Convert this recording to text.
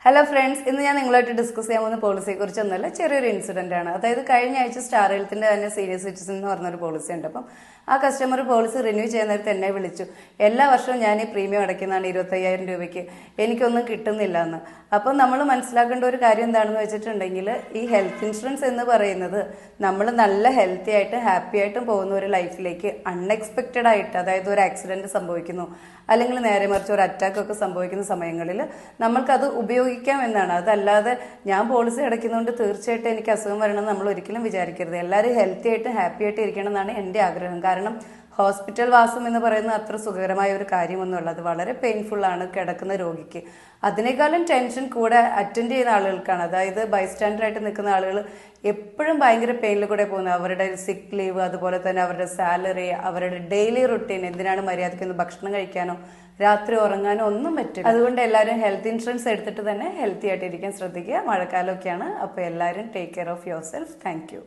Hello friends, ഇന്ന് ഞാൻ നിങ്ങളായിട്ട് ഡിസ്കസ് ചെയ്യാൻ പോകുന്ന പോളിസിയെ കുറിച്ചൊന്നുമല്ല, ചെറിയൊരു ഇൻസിഡന്റ് ആണ്. അതായത് കഴിഞ്ഞ ആഴ്ച സ്റ്റാർ ഹെൽത്തിന്റെ തന്നെ സീനിയർ സിറ്റിസൺ എന്ന് പറഞ്ഞൊരു പോളിസി ഉണ്ട്. അപ്പം ആ കസ്റ്റമർ പോളിസി റിന്യൂ ചെയ്യാൻ നേരത്തെ എന്നെ വിളിച്ചു. എല്ലാ വർഷവും ഞാൻ ഈ പ്രീമിയം അടയ്ക്കുന്നതാണ് 25,000 രൂപയ്ക്ക്, എനിക്കൊന്നും കിട്ടുന്നില്ല എന്ന്. അപ്പം നമ്മൾ മനസ്സിലാക്കേണ്ട ഒരു കാര്യം എന്താണെന്ന് വെച്ചിട്ടുണ്ടെങ്കിൽ, ഈ ഹെൽത്ത് ഇൻഷുറൻസ് എന്ന് പറയുന്നത് നമ്മൾ നല്ല ഹെൽത്തി ആയിട്ട് ഹാപ്പി ആയിട്ടും പോകുന്ന ഒരു ലൈഫിലേക്ക് അൺഎക്സ്പെക്റ്റഡ് ആയിട്ട്, അതായത് ഒരു ആക്സിഡന്റ് സംഭവിക്കുന്നു അല്ലെങ്കിൽ നേരെ മറിച്ച് ഒരു അറ്റാക്ക് ഒക്കെ സംഭവിക്കുന്ന സമയങ്ങളിൽ നമ്മൾക്കത് ഉപയോഗിക്കാം എന്നാണ്. അതല്ലാതെ ഞാൻ പോളിസി അടയ്ക്കുന്നതുകൊണ്ട് തീർച്ചയായിട്ടും എനിക്ക് അസുഖം വരണമെന്ന് നമ്മൾ ഒരിക്കലും വിചാരിക്കരുത്. എല്ലാവരും ഹെൽത്തി ആയിട്ട് ഹാപ്പി ആയിട്ട് ഇരിക്കണം എന്നാണ് എൻ്റെ ആഗ്രഹം. കാരണം ഹോസ്പിറ്റൽ വാസം എന്ന് പറയുന്നത് അത്ര സുഖകരമായ ഒരു കാര്യമൊന്നുമല്ല. അത് വളരെ പെയിൻഫുൾ ആണ് കിടക്കുന്ന രോഗിക്ക്. അതിനേക്കാളും ടെൻഷൻ കൂടെ അറ്റൻഡ് ചെയ്യുന്ന ആളുകൾക്കാണ്. അതായത് ബൈസ്റ്റാൻഡറായിട്ട് നിൽക്കുന്ന ആളുകൾ എപ്പോഴും ഭയങ്കര പെയിനിൽ കൂടെ പോകുന്നത്. അവരുടെ സിക്ക് ലീവ്, അതുപോലെ തന്നെ അവരുടെ സാലറി, അവരുടെ ഡെയിലി റുട്ടീൻ, എന്തിനാണ് മര്യാദയ്ക്കൊന്ന് ഭക്ഷണം കഴിക്കാനോ രാത്രി ഉറങ്ങാനോ ഒന്നും പറ്റില്ല. അതുകൊണ്ട് എല്ലാവരും ഹെൽത്ത് ഇൻഷുറൻസ് എടുത്തിട്ട് തന്നെ ഹെൽത്തി ആയിട്ടിരിക്കാൻ ശ്രദ്ധിക്കുക. മഴക്കാലമൊക്കെയാണ്, അപ്പോൾ എല്ലാവരും take care of your self. Thank you.